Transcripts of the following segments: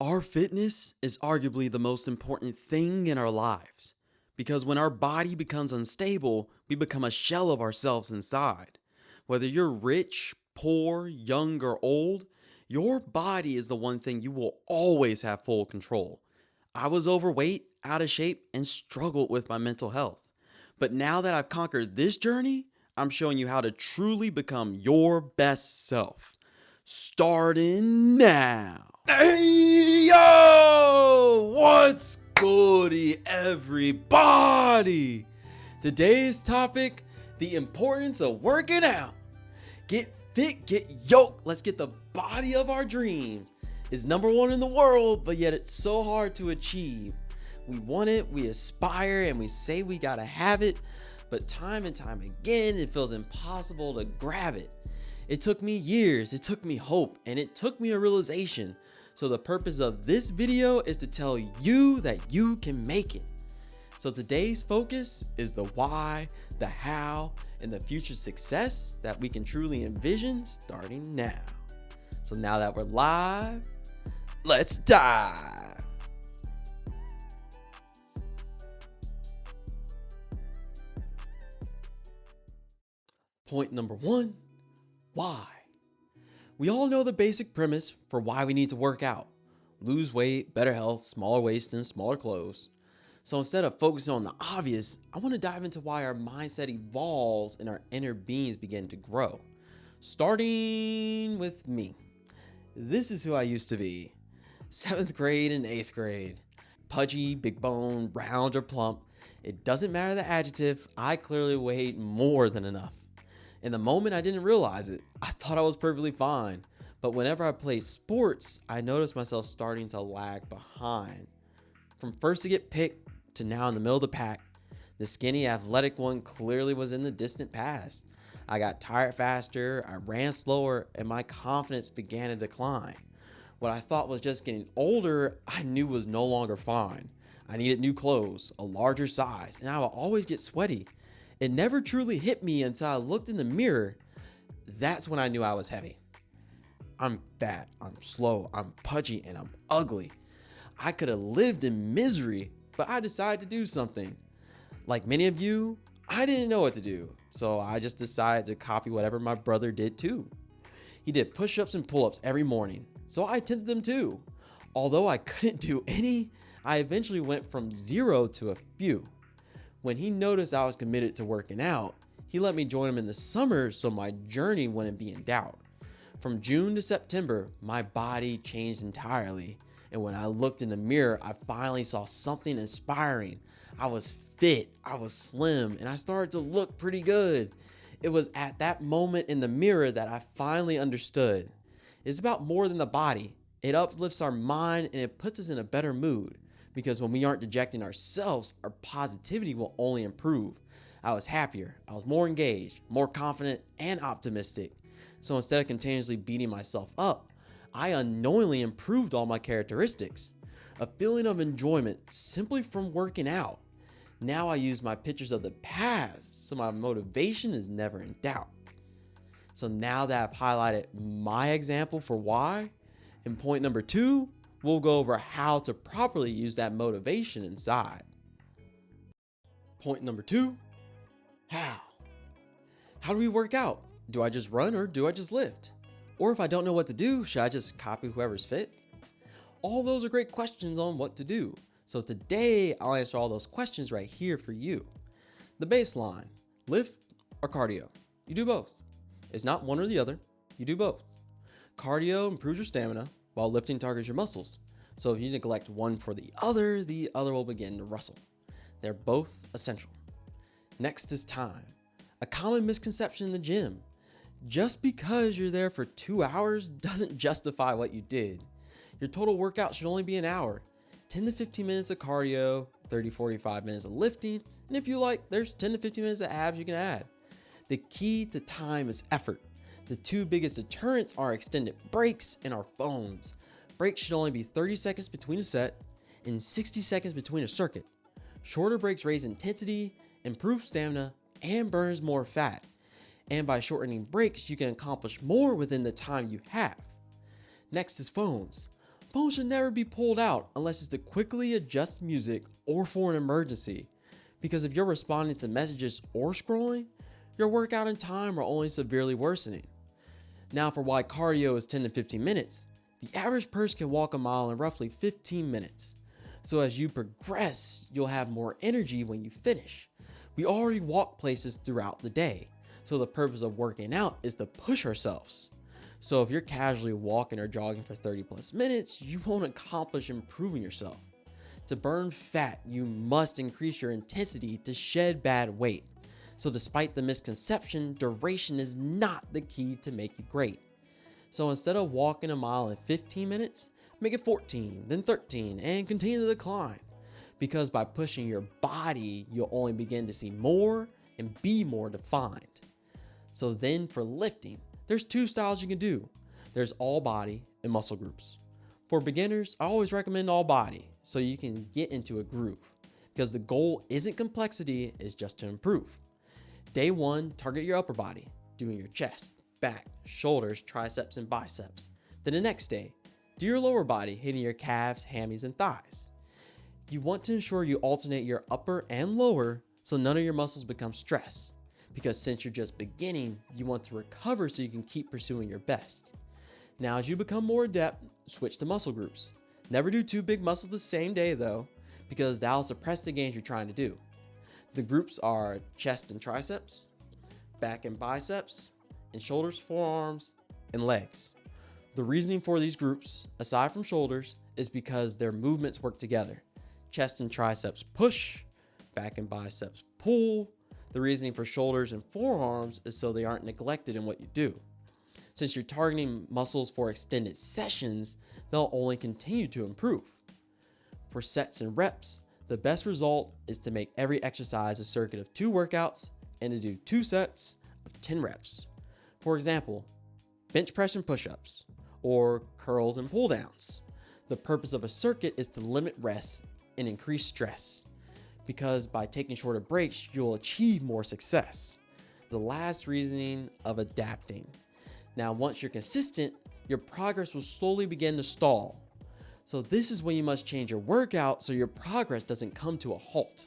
Our fitness is arguably the most important thing in our lives because when our body becomes unstable, we become a shell of ourselves inside. Whether you're rich, poor, young, or old, your body is the one thing you will always have full control. I was overweight, out of shape, and struggled with my mental health. But now that I've conquered this journey, I'm showing you how to truly become your best self. Starting now. Hey yo! What's goody, everybody? Today's topic, the importance of working out. Get fit, get yoked. Let's get the body of our dreams. It's number one in the world, but yet it's so hard to achieve. We want it, we aspire, and we say we gotta have it, but time and time again, it feels impossible to grab it. It took me years, it took me hope, and it took me a realization. So the purpose of this video is to tell you that you can make it. So today's focus is the why, the how, and the future success that we can truly envision starting now. So now that we're live, let's dive. Point number one, why? We all know the basic premise for why we need to work out. Lose weight, better health, smaller waist, and smaller clothes. So instead of focusing on the obvious, I want to dive into why our mindset evolves and our inner beings begin to grow. Starting with me. This is who I used to be. 7th grade and 8th grade. Pudgy, big bone, round or plump. It doesn't matter the adjective, I clearly weighed more than enough. In the moment, I didn't realize it. I thought I was perfectly fine. But whenever I played sports, I noticed myself starting to lag behind. From first to get picked to now in the middle of the pack, the skinny athletic one clearly was in the distant past. I got tired faster, I ran slower, and my confidence began to decline. What I thought was just getting older, I knew was no longer fine. I needed new clothes, a larger size, and I would always get sweaty. It never truly hit me until I looked in the mirror. That's when I knew I was heavy. I'm fat, I'm slow, I'm pudgy, and I'm ugly. I could have lived in misery, but I decided to do something. Like many of you, I didn't know what to do, so I just decided to copy whatever my brother did too. He did push-ups and pull-ups every morning, so I attempted them too. Although I couldn't do any, I eventually went from 0 to a few. When he noticed I was committed to working out, he let me join him in the summer so my journey wouldn't be in doubt. From June to September, my body changed entirely. And when I looked in the mirror, I finally saw something inspiring. I was fit, I was slim, and I started to look pretty good. It was at that moment in the mirror that I finally understood. It's about more than the body. It uplifts our mind and it puts us in a better mood. Because when we aren't dejecting ourselves, our positivity will only improve. I was happier, I was more engaged, more confident, and optimistic. So instead of continuously beating myself up, I unknowingly improved all my characteristics. A feeling of enjoyment simply from working out. Now I use my pictures of the past, so my motivation is never in doubt. So now that I've highlighted my example for why, in point number 2, we'll go over how to properly use that motivation inside. Point number 2, how? How do we work out? Do I just run or do I just lift? Or if I don't know what to do, should I just copy whoever's fit? All those are great questions on what to do. So today I'll answer all those questions right here for you. The baseline, lift or cardio? You do both. It's not one or the other, you do both. Cardio improves your stamina, while lifting targets your muscles. So if you neglect one for the other will begin to rustle. They're both essential. Next is time. A common misconception in the gym. Just because you're there for 2 hours doesn't justify what you did. Your total workout should only be an hour. 10 to 15 minutes of cardio, 30-45 minutes of lifting, and if you like, there's 10 to 15 minutes of abs you can add. The key to time is effort. The two biggest deterrents are extended breaks and our phones. Breaks should only be 30 seconds between a set and 60 seconds between a circuit. Shorter breaks raise intensity, improve stamina, and burns more fat. And by shortening breaks, you can accomplish more within the time you have. Next is phones. phone should never be pulled out unless it's to quickly adjust music or for an emergency. Because if you're responding to messages or scrolling, your workout and time are only severely worsening. Now for why cardio is 10 to 15 minutes, the average person can walk a mile in roughly 15 minutes. So as you progress, you'll have more energy when you finish. We already walk places throughout the day, so the purpose of working out is to push ourselves. So if you're casually walking or jogging for 30 plus minutes, you won't accomplish improving yourself. To burn fat, you must increase your intensity to shed bad weight. So despite the misconception, duration is not the key to make you great. So instead of walking a mile in 15 minutes, make it 14, then 13, and continue to decline. Because by pushing your body, you'll only begin to see more and be more defined. So then for lifting, there's two styles you can do. There's all body and muscle groups. For beginners, I always recommend all body so you can get into a groove, because the goal isn't complexity, it's just to improve. Day one, target your upper body, doing your chest, back, shoulders, triceps, and biceps. Then the next day, do your lower body, hitting your calves, hammies, and thighs. You want to ensure you alternate your upper and lower so none of your muscles become stressed, because since you're just beginning, you want to recover so you can keep pursuing your best. Now, as you become more adept, switch to muscle groups. Never do two big muscles the same day though, because that'll suppress the gains you're trying to do. The groups are chest and triceps, back and biceps, and shoulders, forearms, and legs. The reasoning for these groups, aside from shoulders, is because their movements work together. Chest and triceps push, back and biceps pull. The reasoning for shoulders and forearms is so they aren't neglected in what you do. Since you're targeting muscles for extended sessions, they'll only continue to improve. For sets and reps, the best result is to make every exercise a circuit of 2 workouts and to do 2 sets of 10 reps. For example, bench press and push-ups, or curls and pull downs. The purpose of a circuit is to limit rest and increase stress, because by taking shorter breaks, you'll achieve more success. The last reasoning of adapting. Now, once you're consistent, your progress will slowly begin to stall. So this is when you must change your workout so your progress doesn't come to a halt.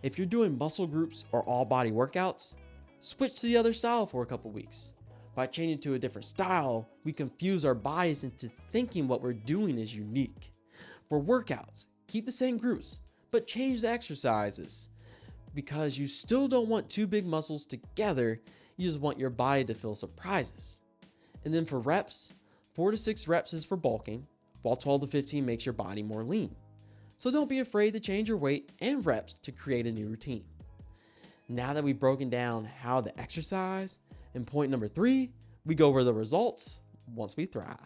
If you're doing muscle groups or all body workouts, switch to the other style for a couple weeks. By changing to a different style, we confuse our bodies into thinking what we're doing is unique. For workouts, keep the same groups, but change the exercises. Because you still don't want 2 big muscles together, you just want your body to feel surprises. And then for reps, 4 to 6 reps is for bulking, while 12 to 15 makes your body more lean. So don't be afraid to change your weight and reps to create a new routine. Now that we've broken down how to exercise, in point number 3, we go over the results once we thrive.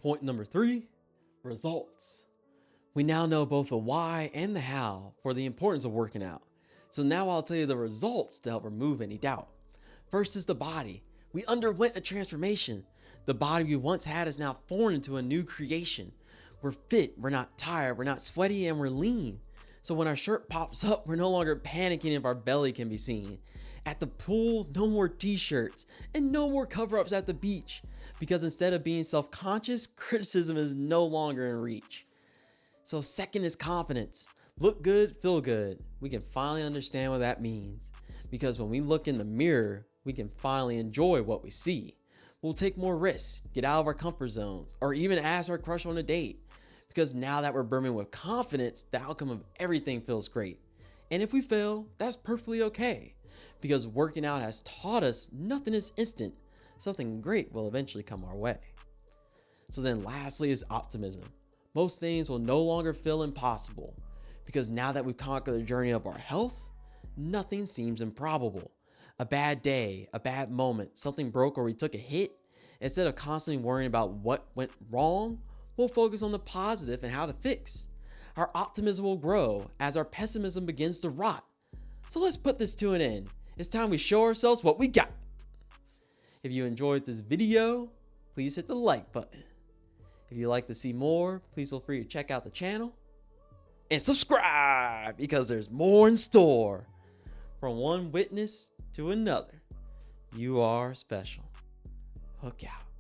Point number 3, results. We now know both the why and the how for the importance of working out. So now I'll tell you the results to help remove any doubt. First is the body. We underwent a transformation. The body we once had is now formed into a new creation. We're fit, we're not tired, we're not sweaty, and we're lean. So when our shirt pops up, we're no longer panicking if our belly can be seen. At the pool, no more t-shirts and no more cover-ups at the beach, because instead of being self-conscious, criticism is no longer in reach. So second is confidence. Look good, feel good. We can finally understand what that means, because when we look in the mirror, we can finally enjoy what we see. We'll take more risks, get out of our comfort zones, or even ask our crush on a date, because now that we're brimming with confidence, the outcome of everything feels great. And if we fail, that's perfectly okay, because working out has taught us nothing is instant. Something great will eventually come our way. So then lastly is optimism. Most things will no longer feel impossible, because now that we've conquered the journey of our health, nothing seems improbable. A bad day, a bad moment, something broke or we took a hit, instead of constantly worrying about what went wrong, we'll focus on the positive and how to fix. Our optimism will grow as our pessimism begins to rot. So let's put this to an end. It's time we show ourselves what we got. If you enjoyed this video, please hit the like button. If you'd like to see more, please feel free to check out the channel and subscribe, because there's more in store. From one witness to another, you are special. Hook out.